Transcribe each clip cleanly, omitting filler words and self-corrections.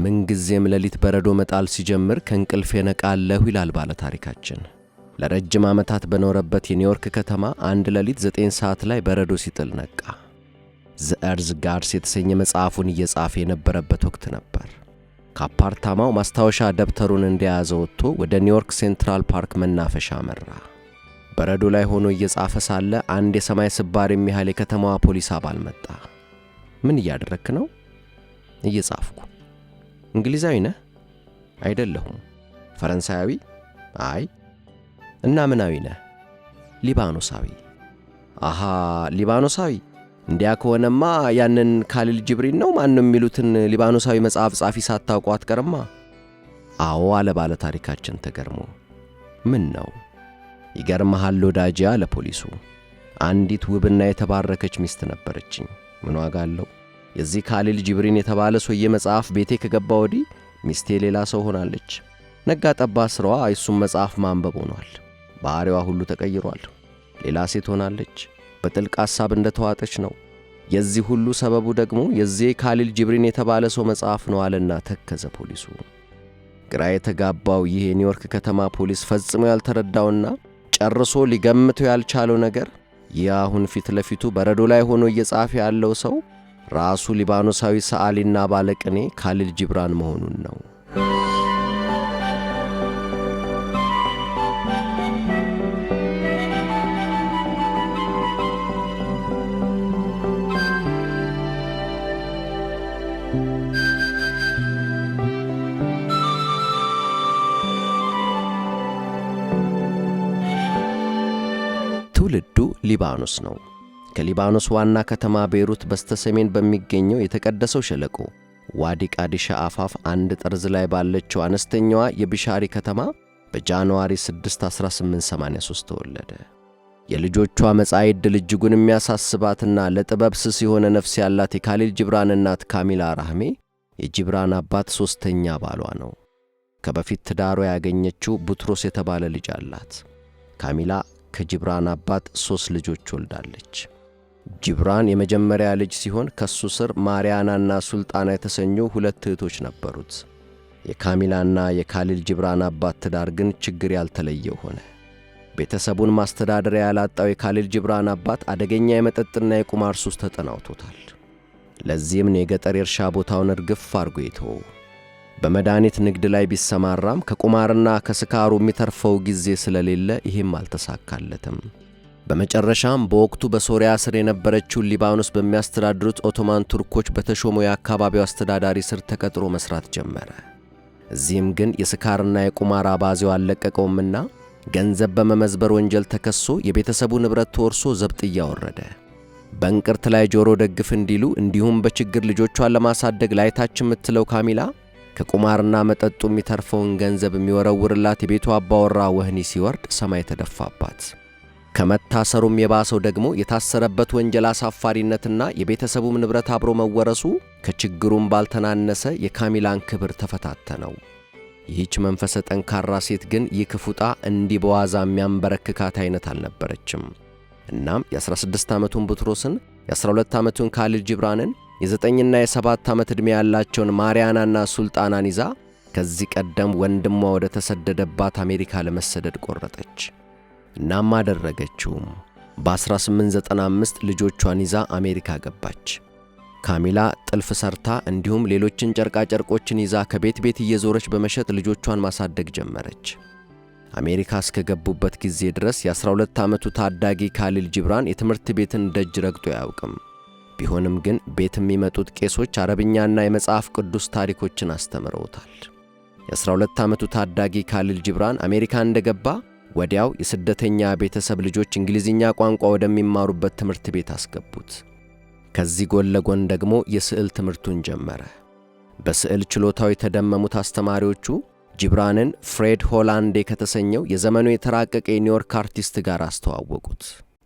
ምንጊዜም ሌሊት በረዶ መጣል ሲጀምር ከእንቅልፍ ነቃለሁ ይላል ባለ ታሪካችን። ለረጅም ዓመታት በኖረበት የኒውዮርክ ከተማ አንድ ሌሊት 9 ሰዓት ላይ በረዶ ሲጥል ነቃ። ዘ ኤርዝ ጋድስ የተሰኘ መጽሐፉን እየጻፈ የነበረበት ወቅት ነበር። ከአፓርታማው ማስታወሻ ደብተሩን እንደያዘ ወጥቶ ወደ ኒውዮርክ ሴንትራል ፓርክ መናፈሻ አመራ። በረዶ ላይ ሆኖ እየጻፈ ሳለ አንድ የሰማይ ስባሪ የሚያህል የከተማዋ ፖሊስ አባል መጣ። ምን እያደረክ ነው? እየጻፍኩ። እንግሊዛዊ ነህ? አይደለሁም። ፈረንሳያዊ? አይ። እና ምናዊ ነህ? ሊባኖሳዊ። አሃ፣ ሊባኖሳዊ። እንዲያ ከሆነማ ያንን ካሊል ጂብሪን ነው ማንም የሚሉትን ሊባኖሳዊ መጽሐፍ ጻፊ ሳታውቁ አትቀርማ። አዎ አለ ባለ ታሪካችን ተገርሞ። ምን ነው? ይገርምሃል ወዳጄ አለ ፖሊሱ። አንዲት ውብና የተባረከች ሚስት ነበረችኝ። ምን ዋጋ አለው? የዚህ ካሊል ጂብሪን የተባለ ሰውዬ መጽሐፍ ቤቴ ከገባ ወዲህ ሚስቴ ሌላ ሰው ሆናለች። ነጋ ጠባ ስራዋ እሱም መጽሐፍ ማንበብ ሆኗል። ባህሪዋ ሁሉ ተቀይሯል። ሌላ ሴት ሆናለች። በጥልቅ ሐሳብ እንደተዋጠች ነው። የዚህ ሁሉ ሰበቡ ደግሞ የዚህ ካሊል ጂብሪን የተባለ ሰው መጽሐፍ ነው አለና ተከዘ ፖሊሱ። ግራ የተጋባው ይህ የኒውዮርክ ከተማ ፖሊስ ፈጽሞ ያልተረዳውና ጨርሶ ሊገምተው ያልቻለው ነገር ይህ አሁን ፊት ለፊቱ በረዶ ላይ ሆኖ እየጻፈ ያለው ሰው ራሱ ሊባኖሳዊ ሰዓሊና ባለቅኔ ካሊል ጂብራን መሆኑን ነው። ትውልዱ ሊባኖስ ነው። ከሊባኖስ ዋና ከተማ ቤይሩት በስተሰሜን በሚገኘው የተቀደሰው ሸለቆ ዋዲ ቃዲሻ አፋፍ አንድ ጠርዝ ላይ ባለችው አነስተኛዋ የቢሻሪ ከተማ በጃንዋሪ 6 1883 ተወለደ። የልጆቿ መጻኢ ዕድል እጅጉን የሚያሳስባትና ለጥበብ ስስ የሆነ ነፍስ ያላት የካሊል ጂብራን እናት ካሚላ ራህሜ የጂብራን አባት ሦስተኛ ባሏ ነው። ከበፊት ትዳሯ ያገኘችው ቡትሮስ የተባለ ልጅ አላት። ካሚላ ከጂብራን አባት 3 ልጆች ወልዳለች። ጂብራን የመጀመሪያ ልጅ ሲሆን ከሱ ስር ማሪያናና ሱልጣና የተሰኙ 2 እህቶች ነበሩት። የካሚላና የካሊል ጂብራን አባት ትዳር ግን ችግር ያልተለየው ሆነ። ቤተሰቡን ማስተዳደሪያ ያላጣው የካሊል ጂብራን አባት አደገኛ የመጠጥና የቁማር ሱስ ተጠናውቶታል። ለዚህም ነው የገጠር የእርሻ ቦታውን እርግፍ አድርጎ የተወው። በመድኃኒት ንግድ ላይ ቢሰማራም ከቁማርና ከስካሩ የሚተርፈው ጊዜ ስለሌለ ይህም አልተሳካለትም። በመጨረሻም በወቅቱ በሶሪያ ስር የነበረችውን ሊባኖስ በሚያስተዳድሩት ኦቶማን ቱርኮች በተሾመው የአካባቢው አስተዳዳሪ ስር ተቀጥሮ መስራት ጀመረ። እዚህም ግን የስካርና የቁማር አባዜው አልለቀቀውምና ገንዘብ በመመዝበር ወንጀል ተከሶ የቤተሰቡ ንብረት ተወርሶ ዘብጥያ ወረደ። በእንቅርት ላይ ጆሮ ደግፍ እንዲሉ እንዲሁም በችግር ልጆቿን ለማሳደግ ላይታች የምትለው ካሚላ ከቁማርና መጠጡ የሚተርፈውን ገንዘብ የሚወረውርላት የቤቱ አባወራ ወህኒ ሲወርድ ሰማይ ተደፋባት። ከመታሰሩም የባሰው ደግሞ የታሰረበት ወንጀል አሳፋሪነትና የቤተሰቡም ንብረት አብሮ መወረሱ ከችግሩም ባልተናነሰ የካሚላን ክብር ተፈታተነው። ይህች መንፈሰ ጠንካራ ሴት ግን ይህ ክፉ ዕጣ እንዲህ በዋዛ የሚያንበረክካት አይነት አልነበረችም። እናም የ16 ዓመቱን ቡትሮስን፣ የ12 ዓመቱን ካሊል ጂብራንን፣ የ9ና የ7 ዓመት ዕድሜ ያላቸውን ማሪያናና ሱልጣናን ይዛ ከዚህ ቀደም ወንድሟ ወደ ተሰደደባት አሜሪካ ለመሰደድ ቆረጠች። እናም አደረገችውም። በ1895 ልጆቿን ይዛ አሜሪካ ገባች። ካሚላ ጥልፍ ሰርታ እንዲሁም ሌሎችን ጨርቃጨርቆችን ይዛ ከቤት ቤት እየዞረች በመሸጥ ልጆቿን ማሳደግ ጀመረች። አሜሪካ እስከገቡበት ጊዜ ድረስ የ12 ዓመቱ ታዳጊ ካሊል ጂብራን የትምህርት ቤትን ደጅ ረግጦ አያውቅም። ቢሆንም ግን ቤት የሚመጡት ቄሶች አረብኛና የመጽሐፍ ቅዱስ ታሪኮችን አስተምረውታል። የ12 ዓመቱ ታዳጊ ካሊል ጂብራን አሜሪካ እንደገባ ወዲያው የስደተኛ ቤተሰብ ልጆች እንግሊዝኛ ቋንቋ ወደሚማሩበት ትምህርት ቤት አስገቡት። ከዚህ ጎን ለጎን ደግሞ የስዕል ትምህርቱን ጀመረ። በስዕል ችሎታው የተደመሙት አስተማሪዎቹ ጂብራንን ፍሬድ ሆላንዴ ከተሰኘው የዘመኑ የተራቀቀ የኒውዮርክ አርቲስት ጋር አስተዋወቁት።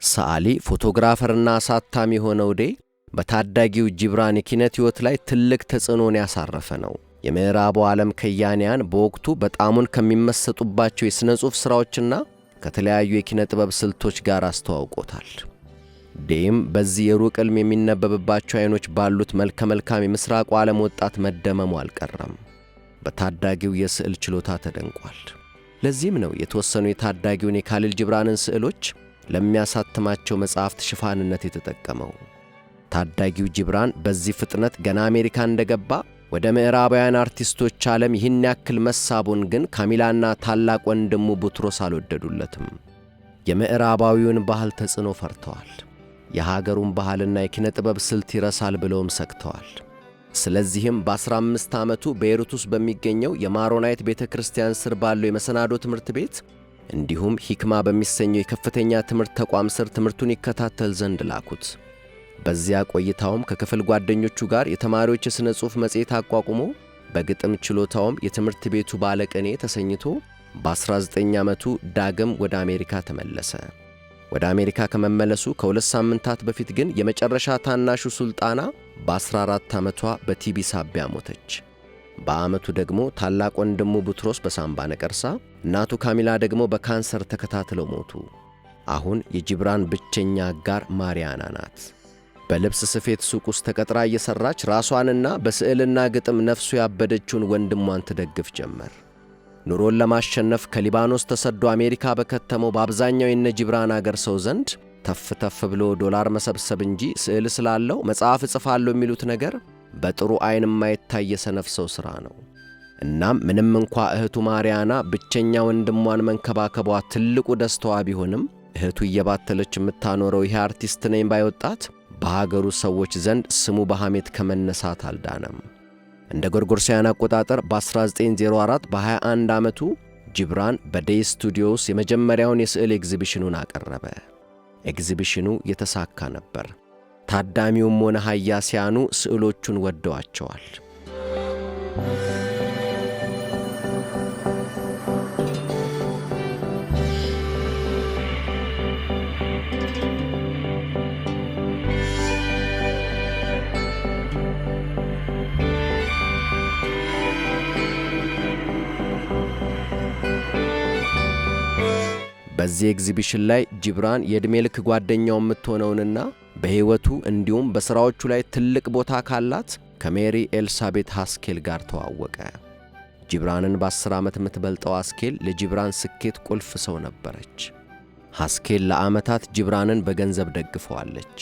ሰዓሊ፣ ፎቶግራፈርና አሳታሚ የሆነው ዴ በታዳጊው ጂብራን የኪነት ሕይወት ላይ ትልቅ ተጽዕኖን ያሳረፈ ነው። የምዕራቡ ዓለም ከያንያን በወቅቱ በጣሙን ከሚመሰጡባቸው የሥነ ጽሑፍ ሥራዎችና ከተለያዩ የኪነ ጥበብ ስልቶች ጋር አስተዋውቆታል። ዴም በዚህ የሩቅ ሕልም የሚነበብባቸው ዓይኖች ባሉት መልከ መልካም የምሥራቁ ዓለም ወጣት መደመሙ አልቀረም። በታዳጊው የስዕል ችሎታ ተደንቋል። ለዚህም ነው የተወሰኑ የታዳጊውን የካሊል ጂብራንን ስዕሎች ለሚያሳትማቸው መጽሐፍት ሽፋንነት የተጠቀመው። ታዳጊው ጂብራን በዚህ ፍጥነት ገና አሜሪካ እንደገባ ወደ ምዕራባውያን አርቲስቶች ዓለም ይህን ያክል መሳቡን ግን ካሚላና ታላቅ ወንድሙ ቡትሮስ አልወደዱለትም። የምዕራባዊውን ባህል ተጽዕኖ ፈርተዋል። የሀገሩን ባህልና የኪነ ጥበብ ስልት ይረሳል ብለውም ሰግተዋል። ስለዚህም በ15 ዓመቱ ቤይሩት ውስጥ በሚገኘው የማሮናይት ቤተ ክርስቲያን ስር ባለው የመሰናዶ ትምህርት ቤት እንዲሁም ሂክማ በሚሰኘው የከፍተኛ ትምህርት ተቋም ስር ትምህርቱን ይከታተል ዘንድ ላኩት። በዚያ ቆይታውም ከክፍል ጓደኞቹ ጋር የተማሪዎች የሥነ ጽሑፍ መጽሔት አቋቁሞ በግጥም ችሎታውም የትምህርት ቤቱ ባለቅኔ ተሰኝቶ በ19 ዓመቱ ዳግም ወደ አሜሪካ ተመለሰ። ወደ አሜሪካ ከመመለሱ ከ2 ሳምንታት በፊት ግን የመጨረሻ ታናሹ ሱልጣና በ14 ዓመቷ በቲቢ ሳቢያ ሞተች። በዓመቱ ደግሞ ታላቅ ወንድሙ ቡትሮስ በሳምባ ነቀርሳ፣ እናቱ ካሚላ ደግሞ በካንሰር ተከታትለው ሞቱ። አሁን የጂብራን ብቸኛ አጋር ማሪያና ናት። በልብስ ስፌት ሱቅ ውስጥ ተቀጥራ እየሠራች ራሷንና በስዕልና ግጥም ነፍሱ ያበደችውን ወንድሟን ትደግፍ ጀመር። ኑሮን ለማሸነፍ ከሊባኖስ ተሰዶ አሜሪካ በከተመው በአብዛኛው የነ ጂብራን አገር ሰው ዘንድ ተፍ ተፍ ብሎ ዶላር መሰብሰብ እንጂ ስዕል ስላለው መጽሐፍ እጽፋለሁ የሚሉት ነገር በጥሩ ዓይን የማይታይ የሰነፍ ሰው ሥራ ነው። እናም ምንም እንኳ እህቱ ማሪያና ብቸኛ ወንድሟን መንከባከቧ ትልቁ ደስታዋ ቢሆንም እህቱ እየባተለች የምታኖረው ይሄ አርቲስት ነኝ ባይ ወጣት በሀገሩ ሰዎች ዘንድ ስሙ በሐሜት ከመነሳት አልዳነም። እንደ ጎርጎርሳውያን አቆጣጠር በ1904 በ21 ዓመቱ ጂብራን በዴይ ስቱዲዮስ የመጀመሪያውን የስዕል ኤግዚቢሽኑን አቀረበ። ኤግዚቢሽኑ የተሳካ ነበር። ታዳሚውም ሆነ ሀያሲያኑ ስዕሎቹን ወደዋቸዋል። በዚህ ኤግዚቢሽን ላይ ጂብራን የዕድሜ ልክ ጓደኛው የምትሆነውንና በሕይወቱ እንዲሁም በሥራዎቹ ላይ ትልቅ ቦታ ካላት ከሜሪ ኤልሳቤት ሃስኬል ጋር ተዋወቀ። ጂብራንን በ10 ዓመት የምትበልጠው ሃስኬል ለጂብራን ስኬት ቁልፍ ሰው ነበረች። ሃስኬል ለዓመታት ጂብራንን በገንዘብ ደግፈዋለች።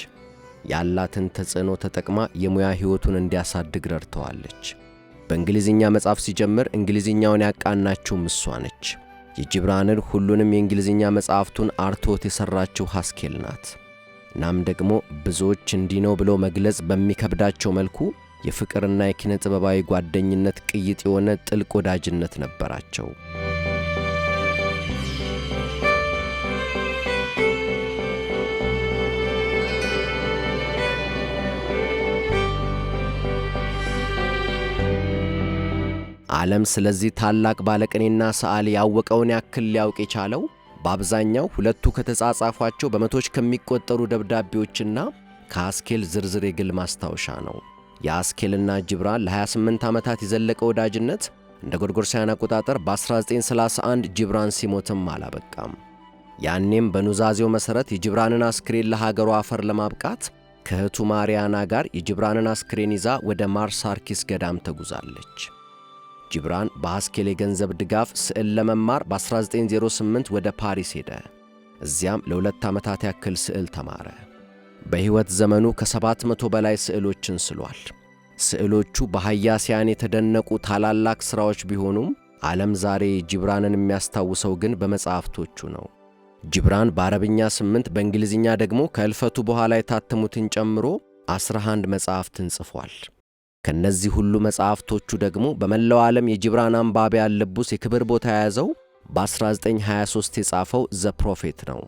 ያላትን ተጽዕኖ ተጠቅማ የሙያ ሕይወቱን እንዲያሳድግ ረድተዋለች። በእንግሊዝኛ መጻፍ ሲጀምር እንግሊዝኛውን ያቃናችውም እሷ ነች። የጂብራንን ሁሉንም የእንግሊዝኛ መጽሐፍቱን አርቶት የሠራችው ሃስኬል ናት። እናም ደግሞ ብዙዎች እንዲህ ነው ብሎ መግለጽ በሚከብዳቸው መልኩ የፍቅርና የኪነ ጥበባዊ ጓደኝነት ቅይጥ የሆነ ጥልቅ ወዳጅነት ነበራቸው። ዓለም ስለዚህ ታላቅ ባለቅኔና ሰዓሊ ያወቀውን ያክል ሊያውቅ የቻለው በአብዛኛው ሁለቱ ከተጻጻፏቸው በመቶች ከሚቆጠሩ ደብዳቤዎችና ከሃስኬል ዝርዝር የግል ማስታወሻ ነው። የሃስኬልና ጂብራን ለ28 ዓመታት የዘለቀ ወዳጅነት እንደ ጎርጎርሳውያን አቆጣጠር በ1931 ጂብራን ሲሞትም አላበቃም። ያኔም በኑዛዜው መሠረት የጂብራንን አስክሬን ለሀገሩ አፈር ለማብቃት ከእህቱ ማሪያና ጋር የጂብራንን አስክሬን ይዛ ወደ ማርሳርኪስ ገዳም ተጉዛለች። ጂብራን በሃስኬል የገንዘብ ድጋፍ ስዕል ለመማር በ1908 ወደ ፓሪስ ሄደ። እዚያም ለ2 ዓመታት ያክል ስዕል ተማረ። በሕይወት ዘመኑ ከ700 በላይ ስዕሎችን ስሏል። ስዕሎቹ በሃያሲያን የተደነቁ ታላላቅ ሥራዎች ቢሆኑም ዓለም ዛሬ ጂብራንን የሚያስታውሰው ግን በመጽሐፍቶቹ ነው። ጂብራን በአረብኛ 8 በእንግሊዝኛ ደግሞ ከእልፈቱ በኋላ የታተሙትን ጨምሮ 11 መጽሐፍትን ጽፏል። ከነዚህ ሁሉ መጽሐፍቶቹ ደግሞ በመላው ዓለም የጂብራን አንባቢያን ልብ ውስጥ የክብር ቦታ የያዘው በ1923 የጻፈው ዘ ፕሮፌት ነው።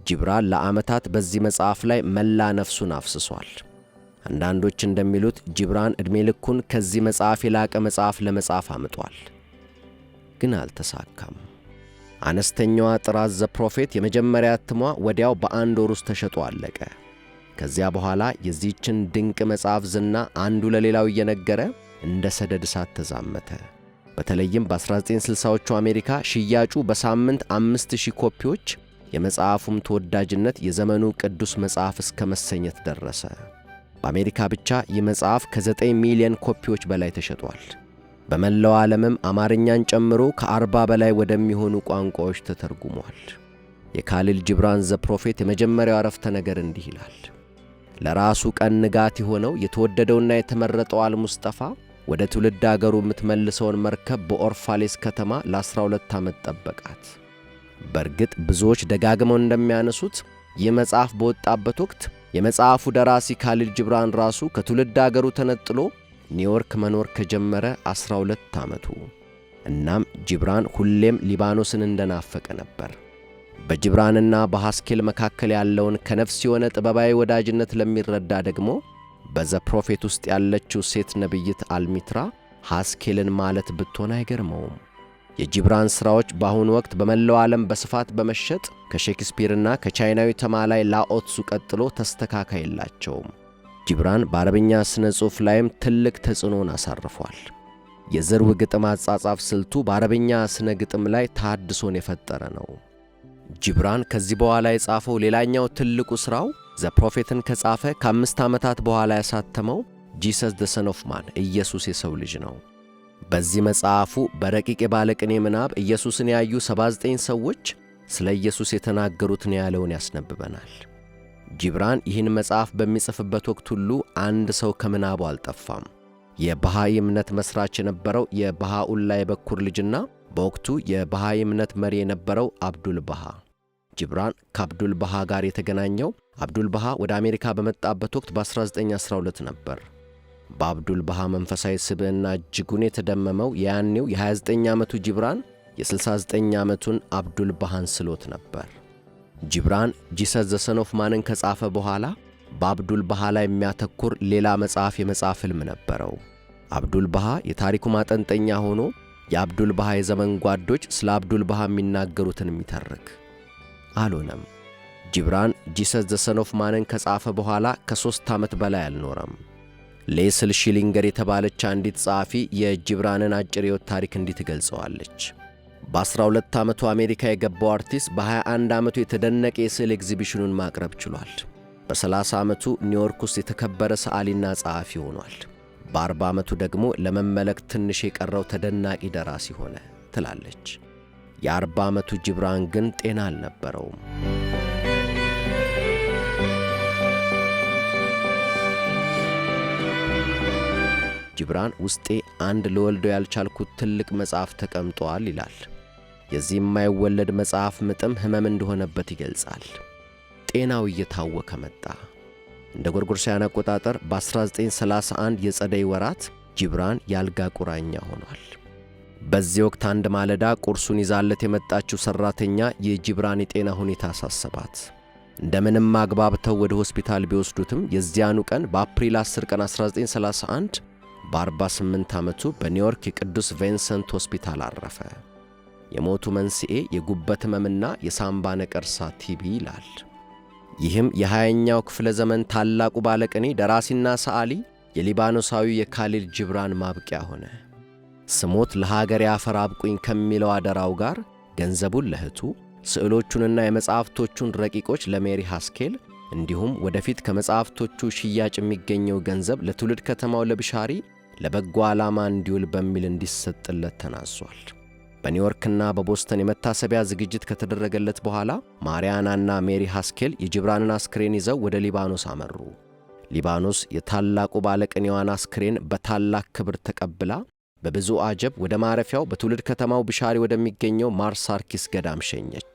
ጂብራን ለዓመታት በዚህ መጽሐፍ ላይ መላ ነፍሱን አፍስሷል። አንዳንዶች እንደሚሉት ጂብራን ዕድሜ ልኩን ከዚህ መጽሐፍ የላቀ መጽሐፍ ለመጻፍ አምጧል፣ ግን አልተሳካም። አነስተኛዋ ጥራዝ ዘ ፕሮፌት የመጀመሪያ እትሟ ወዲያው በአንድ ወር ውስጥ ተሸጦ አለቀ። ከዚያ በኋላ የዚህችን ድንቅ መጽሐፍ ዝና አንዱ ለሌላው እየነገረ እንደ ሰደድ እሳት ተዛመተ። በተለይም በ1960ዎቹ አሜሪካ ሽያጩ በሳምንት 5000 ኮፒዎች የመጽሐፉም ተወዳጅነት የዘመኑ ቅዱስ መጽሐፍ እስከ መሰኘት ደረሰ። በአሜሪካ ብቻ ይህ መጽሐፍ ከ9 ሚሊዮን ኮፒዎች በላይ ተሸጧል። በመላው ዓለምም አማርኛን ጨምሮ ከ40 በላይ ወደሚሆኑ ቋንቋዎች ተተርጉሟል። የካሊል ጂብራን ዘ ፕሮፌት የመጀመሪያው አረፍተ ነገር እንዲህ ይላል። ለራሱ ቀን ንጋት የሆነው የተወደደውና የተመረጠው አልሙስጠፋ ወደ ትውልድ አገሩ የምትመልሰውን መርከብ በኦርፋሌስ ከተማ ለ12 ዓመት ጠበቃት። በእርግጥ ብዙዎች ደጋግመው እንደሚያነሱት ይህ መጽሐፍ በወጣበት ወቅት የመጽሐፉ ደራሲ ካሊል ጂብራን ራሱ ከትውልድ አገሩ ተነጥሎ ኒውዮርክ መኖር ከጀመረ 12 ዓመቱ። እናም ጂብራን ሁሌም ሊባኖስን እንደናፈቀ ነበር። በጂብራንና በሐስኬል መካከል ያለውን ከነፍስ የሆነ ጥበባዊ ወዳጅነት ለሚረዳ ደግሞ በዘ ፕሮፌት ውስጥ ያለችው ሴት ነቢይት አልሚትራ ሐስኬልን ማለት ብትሆን አይገርመውም። የጂብራን ሥራዎች በአሁኑ ወቅት በመላው ዓለም በስፋት በመሸጥ ከሼክስፒርና ከቻይናዊ ተማላይ ላኦትሱ ቀጥሎ ተስተካካይ የላቸውም። ጂብራን በአረብኛ ስነ ጽሑፍ ላይም ትልቅ ተጽዕኖን አሳርፏል። የዝርው ግጥም አጻጻፍ ስልቱ በአረብኛ ስነ ግጥም ላይ ተሐድሶን የፈጠረ ነው። ጂብራን ከዚህ በኋላ የጻፈው ሌላኛው ትልቁ ሥራው ዘ ፕሮፌትን ከጻፈ ከ5 ዓመታት በኋላ ያሳተመው ጂሰስ ዘ ሰን ኦፍ ማን ኢየሱስ የሰው ልጅ ነው። በዚህ መጽሐፉ በረቂቅ የባለቅኔ ምናብ ኢየሱስን ያዩ 79 ሰዎች ስለ ኢየሱስ የተናገሩትን ያለውን ያስነብበናል። ጂብራን ይህን መጽሐፍ በሚጽፍበት ወቅት ሁሉ አንድ ሰው ከምናቡ አልጠፋም። የባሃይ እምነት መስራች የነበረው የባሃኡላ የበኩር ልጅና በወቅቱ የባሃይ እምነት መሪ የነበረው አብዱል ባሃ። ጂብራን ከአብዱል ባሃ ጋር የተገናኘው አብዱል ባሃ ወደ አሜሪካ በመጣበት ወቅት በ1912 ነበር። በአብዱል ባሃ መንፈሳዊ ስብዕና እጅጉን የተደመመው ያኔው የ29 ዓመቱ ጂብራን የ69 ዓመቱን አብዱል ባሃን ስሎት ነበር። ጂብራን ጂሰስ ዘ ሰን ኦፍ ማንን ከጻፈ በኋላ በአብዱል ባሃ ላይ የሚያተኩር ሌላ መጽሐፍ የመጻፍ ሕልም ነበረው። አብዱል ባሃ የታሪኩ ማጠንጠኛ ሆኖ የአብዱል ባሃ የዘመን ጓዶች ስለ አብዱል ባሃ የሚናገሩትን የሚተርክ አልሆነም። ጂብራን ጂሰስ ዘ ሰን ኦፍ ማንን ከጻፈ በኋላ ከ3 ዓመት በላይ አልኖረም። ሌስል ሺሊንገር የተባለች አንዲት ጸሐፊ የጂብራንን አጭር ሕይወት ታሪክ እንዲህ ትገልጸዋለች። በ12 ዓመቱ አሜሪካ የገባው አርቲስት በ21 ዓመቱ የተደነቀ የስዕል ኤግዚቢሽኑን ማቅረብ ችሏል። በ30 ዓመቱ ኒውዮርክ ውስጥ የተከበረ ሰዓሊና ጸሐፊ ሆኗል። በ40 ዓመቱ ደግሞ ለመመለክ ትንሽ የቀረው ተደናቂ ደራሲ ሆነ ትላለች። የ40 ዓመቱ ጂብራን ግን ጤና አልነበረውም። ጂብራን ውስጤ አንድ ለወልደው ያልቻልኩት ትልቅ መጽሐፍ ተቀምጧል ይላል። የዚህ የማይወለድ መጽሐፍ ምጥም ሕመም እንደሆነበት ይገልጻል። ጤናው እየታወከ መጣ። እንደ ጎርጎሮሳውያን አቆጣጠር በ1931 የጸደይ ወራት ጂብራን ያልጋ ቁራኛ ሆኗል። በዚህ ወቅት አንድ ማለዳ ቁርሱን ይዛለት የመጣችው ሠራተኛ የጂብራን የጤና ሁኔታ አሳሰባት። እንደምንም አግባብተው ወደ ሆስፒታል ቢወስዱትም የዚያኑ ቀን በአፕሪል 10 ቀን 1931 በ48 ዓመቱ በኒውዮርክ የቅዱስ ቪንሰንት ሆስፒታል አረፈ። የሞቱ መንስኤ የጉበት ሕመምና የሳምባ ነቀርሳ ቲቢ ይላል። ይህም የ20ኛው ክፍለ ዘመን ታላቁ ባለቅኔ ደራሲና ሰዓሊ የሊባኖሳዊ የካሊል ጂብራን ማብቂያ ሆነ። ስሞት ለሀገር ያፈር አብቁኝ ከሚለው አደራው ጋር ገንዘቡን ለእህቱ፣ ስዕሎቹንና የመጻሕፍቶቹን ረቂቆች ለሜሪ ሐስኬል እንዲሁም ወደፊት ከመጻሕፍቶቹ ሽያጭ የሚገኘው ገንዘብ ለትውልድ ከተማው ለብሻሪ ለበጎ ዓላማ እንዲውል በሚል እንዲሰጥለት ተናዟል። በኒውዮርክና በቦስተን የመታሰቢያ ዝግጅት ከተደረገለት በኋላ ማሪያናና ሜሪ ሐስኬል የጂብራንን አስክሬን ይዘው ወደ ሊባኖስ አመሩ። ሊባኖስ የታላቁ ባለቅኔዋን አስክሬን በታላቅ ክብር ተቀብላ በብዙ አጀብ ወደ ማረፊያው በትውልድ ከተማው ብሻሪ ወደሚገኘው ማርሳርኪስ ገዳም ሸኘች።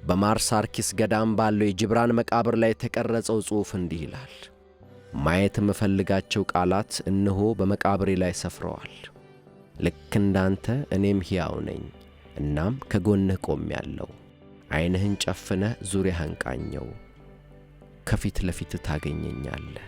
በማርሳርኪስ ገዳም ባለው የጂብራን መቃብር ላይ የተቀረጸው ጽሑፍ እንዲህ ይላል። ማየት የምፈልጋቸው ቃላት እነሆ በመቃብሬ ላይ ሰፍረዋል። ልክ እንዳንተ እኔም ሕያው ነኝ፣ እናም ከጎንህ ቆሜያለሁ። ዓይንህን ጨፍነህ ዙሪያህን ቃኘው፣ ከፊት ለፊት ታገኘኛለህ።